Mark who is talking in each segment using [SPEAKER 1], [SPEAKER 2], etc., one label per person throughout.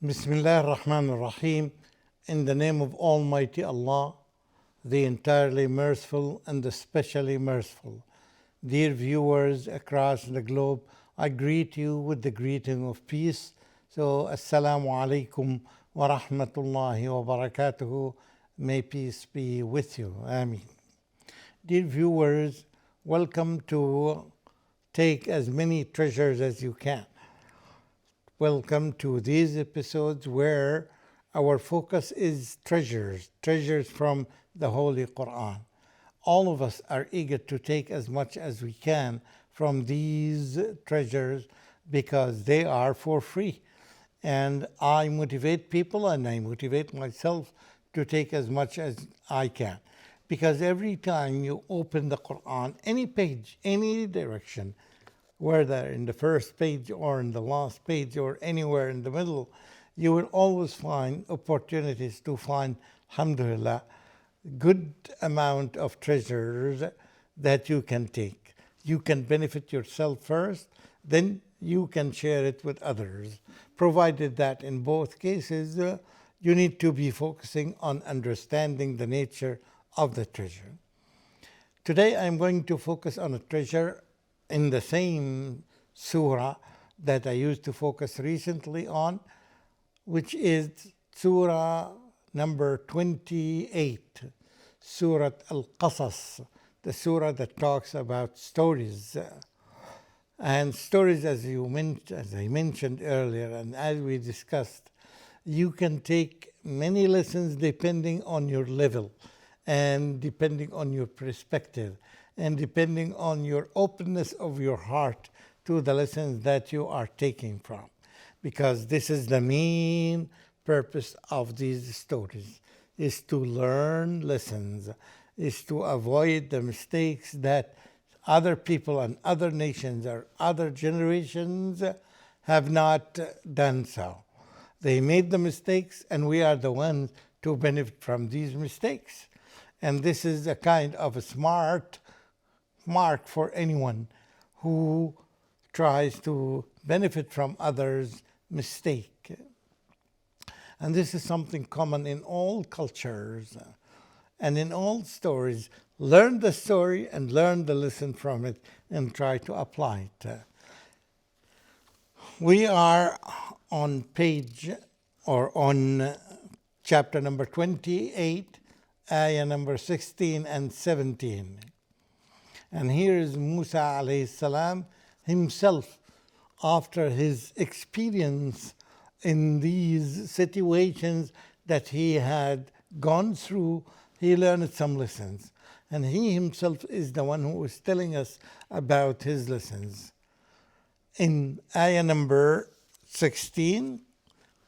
[SPEAKER 1] Bismillah ar-Rahman ar-Rahim. In the name of Almighty Allah, the entirely merciful and the specially merciful. Dear viewers across the globe, I greet you with the greeting of peace. So, Assalamu alaikum wa rahmatullahi wa barakatuhu. May peace be with you. Ameen. Dear viewers, welcome to Take as Many Treasures as You Can. Welcome to these episodes where our focus is treasures from the Holy Quran. All of us are eager to take as much as we can from these treasures because they are for free. And I motivate people and I motivate myself to take as much as I can. Because every time you open the Quran, any page, any direction, whether in the first page or in the last page or anywhere in the middle, you will always find opportunities to find, alhamdulillah, good amount of treasures that you can take. You can benefit yourself first, then you can share it with others, provided that in both cases you need to be focusing on understanding the nature of the treasure. Today I'm going to focus on a treasure in the same surah that I used to focus recently on, which is Surah number 28, Surah Al-Qasas, the surah that talks about stories. And stories, as I mentioned earlier, and as we discussed, you can take many lessons depending on your level and depending on your perspective and depending on your openness of your heart to the lessons that you are taking from. Because this is the main purpose of these stories, is to learn lessons, is to avoid the mistakes that other people and other nations or other generations have not done so. They made the mistakes and we are the ones to benefit from these mistakes. And this is a kind of a smart mark for anyone who tries to benefit from others' mistake. And this is something common in all cultures and in all stories. Learn the story and learn the lesson from it and try to apply it. We are on page or on chapter number 28, ayah number 16 and 17. And here is Musa alayhi salam himself, after his experience in these situations that he had gone through, he learned some lessons. And he himself is the one who is telling us about his lessons. In ayah number 16,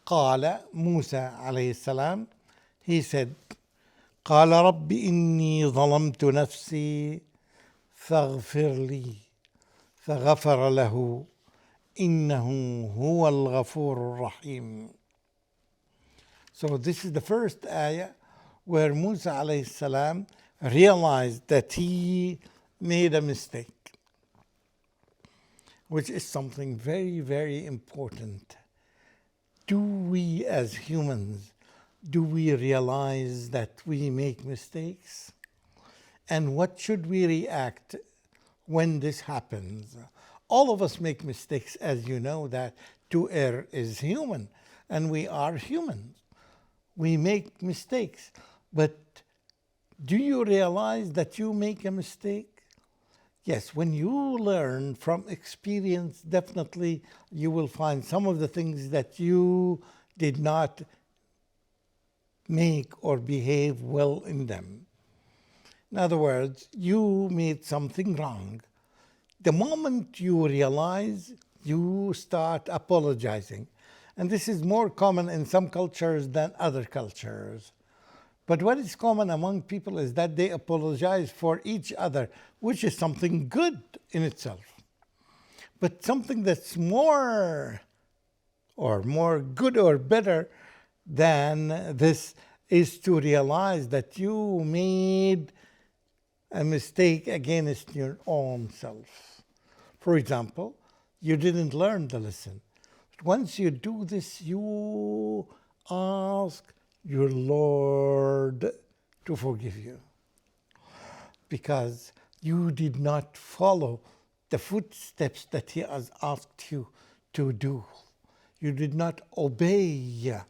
[SPEAKER 1] قال Musa alayhi salam, he said, قال رب إني ظلمت نفسي فاغفر لي فغفر له إنه هو الغفور الرحيم. So this is the first ayah where Musa alayhi salam realized that he made a mistake, which is something very, very important. Do we as humans, do we realize that we make mistakes? And what should we react when this happens? All of us make mistakes, as you know, that to err is human, and we are humans. We make mistakes. But do you realize that you make a mistake? Yes, when you learn from experience, definitely you will find some of the things that you did not make or behave well in them. In other words, you made something wrong. The moment you realize, you start apologizing. And this is more common in some cultures than other cultures. But what is common among people is that they apologize for each other, which is something good in itself. But something that's more good or better than this is to realize that you made a mistake against your own self. For example, you didn't learn the lesson. Once you do this, you ask your Lord to forgive you, because you did not follow the footsteps that He has asked you to do. You did not obey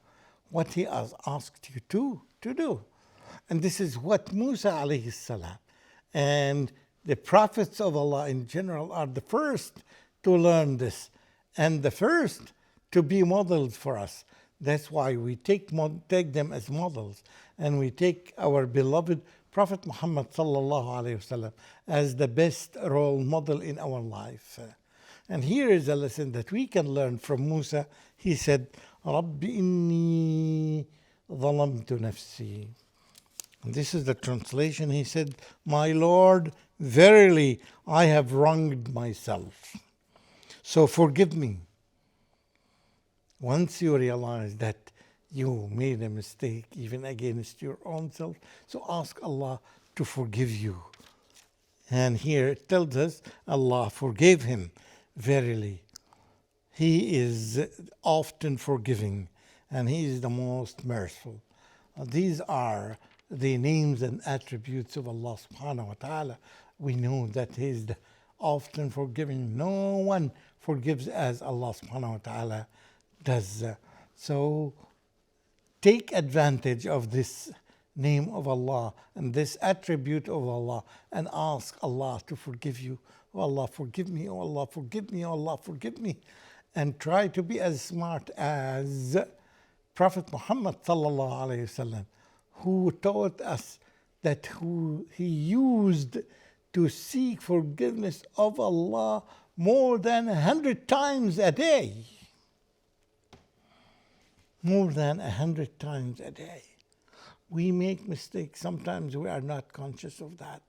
[SPEAKER 1] what He has asked you to do. And this is what Musa alayhi salam and the prophets of Allah in general are the first to learn this and the first to be models for us. That's why we take them as models, and we take our beloved Prophet Muhammad sallallahu alaihi wasallam as the best role model in our life. And here is a lesson that we can learn from Musa. He said, "Rabbi inni ظلمت نفسي." And this is the translation. He said, "My Lord, verily I have wronged myself, so forgive me." Once you realize that you made a mistake even against your own self, so ask Allah to forgive you. And here it tells us Allah forgave him. Verily, He is often forgiving, and He is the most merciful. These are the names and attributes of Allah subhanahu wa ta'ala. We know that He is often forgiving. No one forgives as Allah subhanahu wa ta'ala does. So take advantage of this name of Allah and this attribute of Allah and ask Allah to forgive you. Oh Allah, forgive me. Oh Allah, forgive me. Oh Allah, forgive me. And try to be as smart as Prophet Muhammad sallallahu alaihi wasallam, who taught us that he used to seek forgiveness of Allah more than 100 times a day. More than 100 times a day. We make mistakes. Sometimes we are not conscious of that.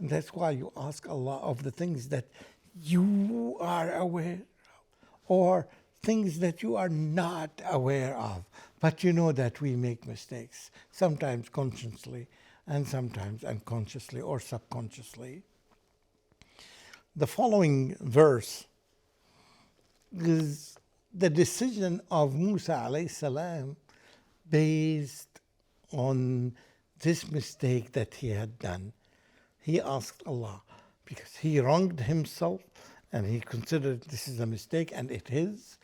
[SPEAKER 1] And that's why you ask Allah of the things that you are aware of, or things that you are not aware of. But you know that we make mistakes, sometimes consciously and sometimes unconsciously or subconsciously. The following verse is the decision of Musa alayhi salam based on this mistake that he had done. He asked Allah because he wronged himself and he considered this is a mistake, and it is,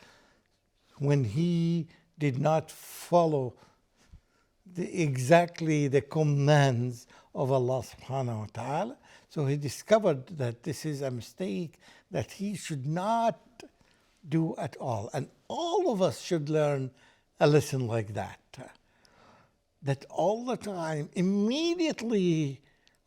[SPEAKER 1] when he did not follow exactly the commands of Allah subhanahu wa ta'ala. So he discovered that this is a mistake that he should not do at all. And all of us should learn a lesson like that. That all the time, immediately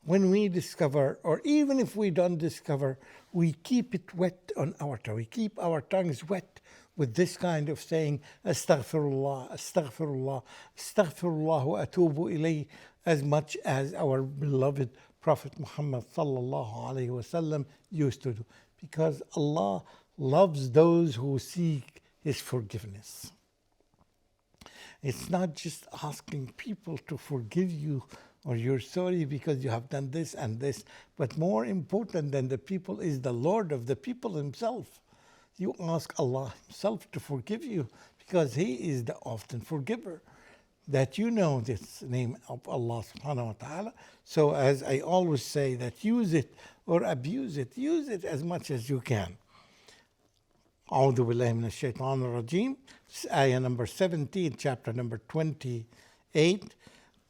[SPEAKER 1] when we discover, or even if we don't discover, we keep it wet on our tongue. We keep our tongues wet with this kind of saying, Astaghfirullah, Astaghfirullah, Astaghfirullah wa atubu ilayh, as much as our beloved Prophet Muhammad sallallahu alaihi wasallam used to do. Because Allah loves those who seek His forgiveness. It's not just asking people to forgive you or you're sorry because you have done this and this, but more important than the people is the Lord of the people Himself. You ask Allah Himself to forgive you because He is the often forgiver. That you know this name of Allah subhanahu wa ta'ala. So as I always say, that use it or abuse it. Use it as much as you can. أعوذ بالله من الشيطان الرجيم. Ayah number 17, chapter number 28.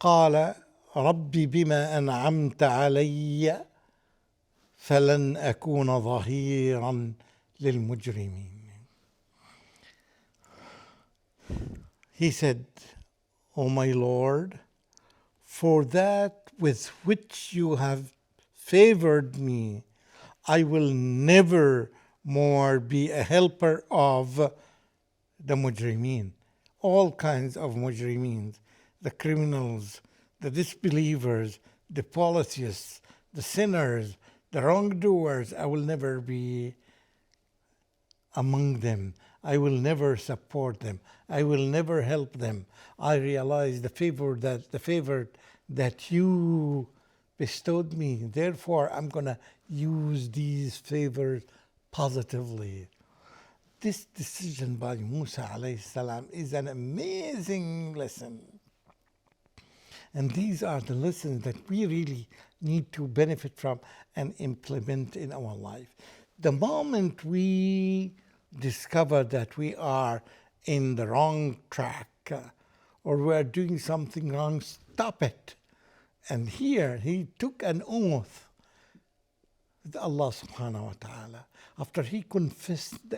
[SPEAKER 1] قال ربي بما أنعمت علي فلن أكون ظهيرا للمجرمين. He said, O my Lord, for that with which you have favored me, I will never more be a helper of the mujrimeen, all kinds of mujrimeen, the criminals, the disbelievers, the polytheists, the sinners, the wrongdoers. I will never be among them. I will never support them. I will never help them. I realize the favor that you bestowed me. Therefore, I'm going to use these favors positively. this decision by Musa alayhi salam is an amazing lesson. And these are the lessons that we really need to benefit from and implement in our life. The moment we discover that we are in the wrong track or we are doing something wrong, stop it. And here he took an oath with Allah subhanahu wa ta'ala. After he confessed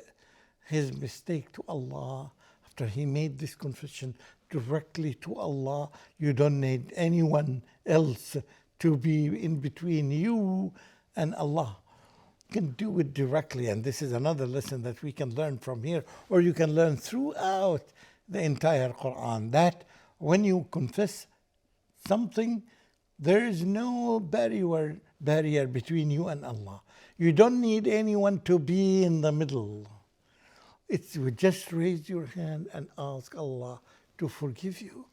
[SPEAKER 1] his mistake to Allah, after he made this confession directly to Allah, you don't need anyone else to be in between you and Allah. You can do it directly, and this is another lesson that we can learn from here, or you can learn throughout the entire Quran, that when you confess something, there is no barrier between you and Allah. You don't need anyone to be in the middle. You just raise your hand and ask Allah to forgive you.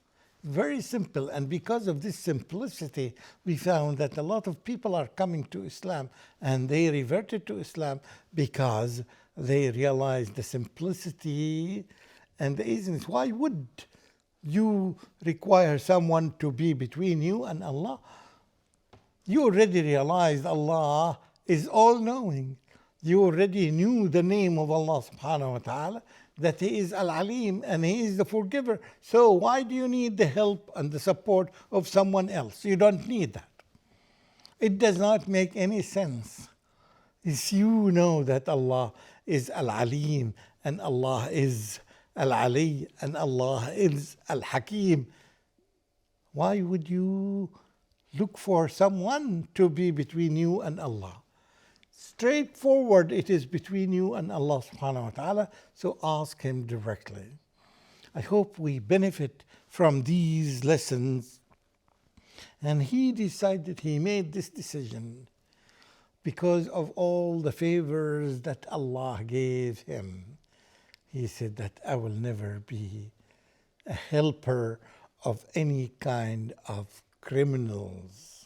[SPEAKER 1] Very simple. And because of this simplicity, we found that a lot of people are coming to Islam, and they reverted to Islam because they realized the simplicity and the easiness. Why would you require someone to be between you and Allah? You already realized Allah is all-knowing. You already knew the name of Allah subhanahu wa ta'ala, that He is Al-Alim and He is the forgiver. So why do you need the help and the support of someone else? You don't need that. It does not make any sense. If you know that Allah is Al-Alim and Allah is Al-Ali and Allah is Al-Hakim, why would you look for someone to be between you and Allah? Straightforward, it is between you and Allah subhanahu wa ta'ala, so ask Him directly. I hope we benefit from these lessons. And he decided, he made this decision because of all the favors that Allah gave him. He said that I will never be a helper of any kind of criminals.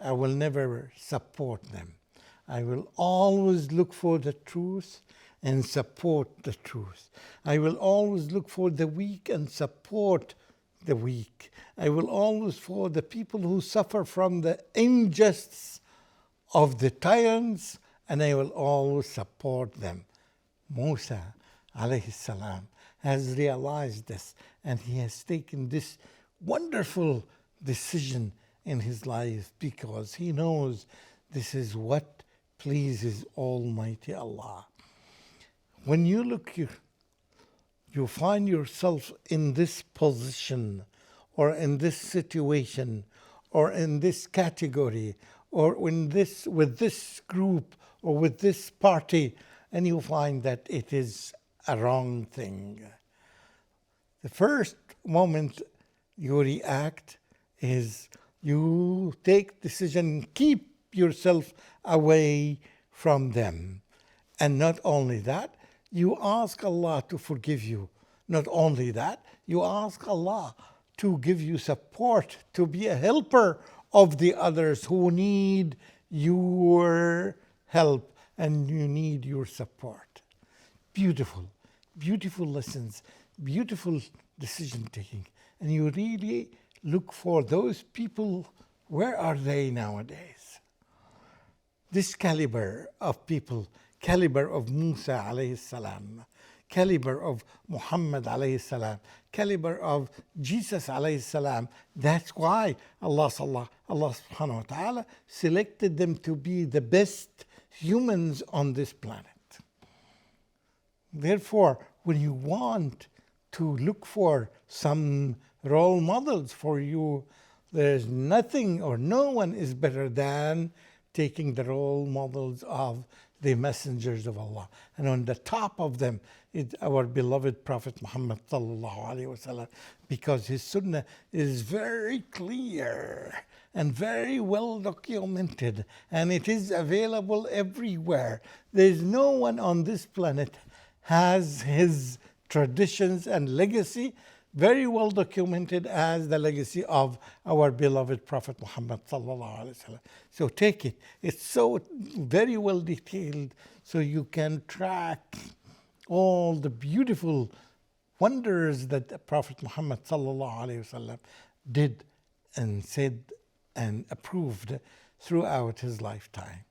[SPEAKER 1] I will never support them. I will always look for the truth and support the truth. I will always look for the weak and support the weak. I will always for the people who suffer from the injustice of the tyrants, and I will always support them. Musa alayhi salam has realized this, and he has taken this wonderful decision in his life because he knows this is what pleases Almighty Allah. When you look, you find yourself in this position or in this situation or in this category or with this group or with this party, and you find that it is a wrong thing. The first moment you react is you take decision, keep yourself away from them. And not only that, you ask Allah to forgive you. Not only that, you ask Allah to give you support, to be a helper of the others who need your help and you need your support. Beautiful, beautiful lessons, beautiful decision taking. And you really look for those people. Where are they nowadays? This caliber of people, caliber of Musa alayhi salam, caliber of Muhammad alayhi salam, caliber of Jesus alayhi salam. That's why Allah subhanahu wa ta'ala selected them to be the best humans on this planet. Therefore, when you want to look for some role models for you, there's nothing or no one is better than taking the role models of the messengers of Allah. And on the top of them is our beloved Prophet Muhammad sallallahu alaihi wasallam, because his sunnah is very clear and very well documented, and it is available everywhere. There's no one on this planet has his traditions and legacy very well documented as the legacy of our beloved Prophet Muhammad sallallahu alaihi wasallam. So take it. It's so very well detailed, so you can track all the beautiful wonders that the Prophet Muhammad sallallahu alaihi wasallam did and said and approved throughout his lifetime.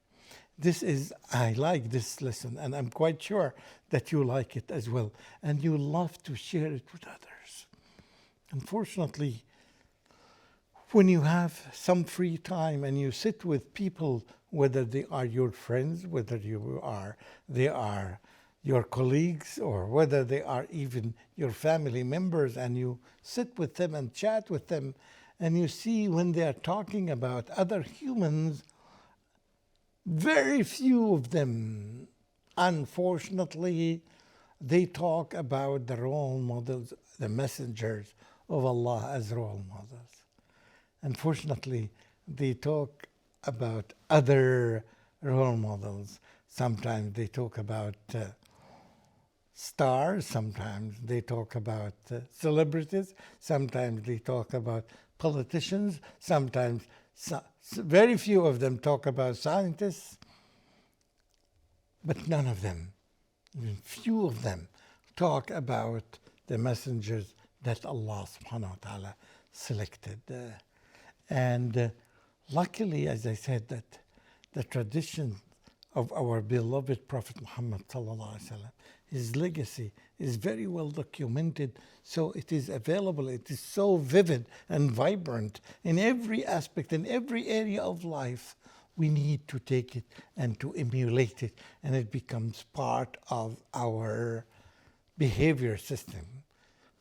[SPEAKER 1] I like this lesson, and I'm quite sure that you like it as well, and you love to share it with others. Unfortunately, when you have some free time and you sit with people, whether they are your friends, whether they are your colleagues, or whether they are even your family members, and you sit with them and chat with them, and you see when they are talking about other humans, very few of them, unfortunately, they talk about the role models, the messengers of Allah as role models. Unfortunately, they talk about other role models. Sometimes they talk about stars, sometimes they talk about celebrities, sometimes they talk about politicians, sometimes very few of them talk about scientists, but none of them, even few of them, talk about the messengers that Allah subhanahu wa ta'ala selected. And luckily, as I said, that the tradition of our beloved Prophet Muhammad sallallahu alaihi wasallam, his legacy is very well documented, so it is available. It is so vivid and vibrant in every aspect, in every area of life. We need to take it and to emulate it, and it becomes part of our behavior system,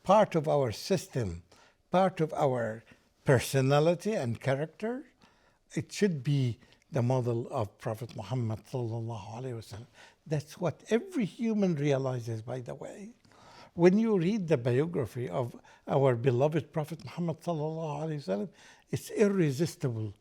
[SPEAKER 1] part of our system, part of our personality and character. It should be the model of Prophet Muhammad sallallahu alaihi wasallam. That's what every human realizes, by the way. When you read the biography of our beloved Prophet Muhammad sallallahu alaihi wasallam, it's irresistible.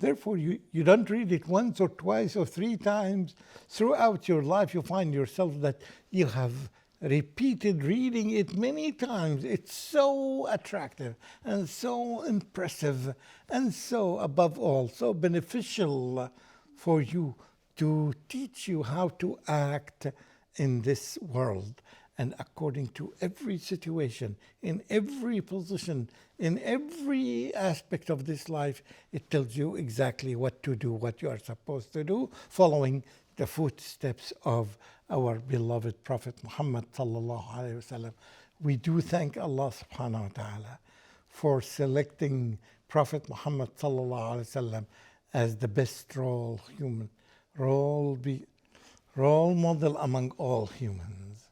[SPEAKER 1] Therefore, you don't read it once or twice or three times. Throughout your life, you find yourself that you have repeated reading it many times. It's so attractive and so impressive and so, above all, so beneficial for you, to teach you how to act in this world. And according to every situation, in every position, in every aspect of this life, it tells you exactly what to do, what you are supposed to do, following the footsteps of our beloved Prophet Muhammad sallallahu alaihi wasallam. We do thank Allah subhanahu wa ta'ala for selecting Prophet Muhammad sallallahu alaihi wasallam as the best role model among all humans.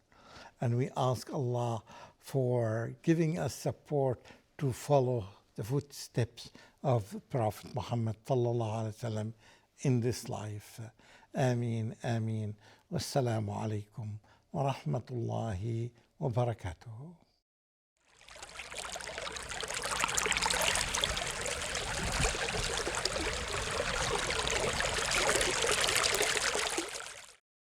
[SPEAKER 1] And we ask Allah for giving us support to follow the footsteps of Prophet Muhammad sallallahu alaihi wasallam in this life. Ameen, ameen. Wassalamu alaikum wa rahmatullahi wa barakatuh.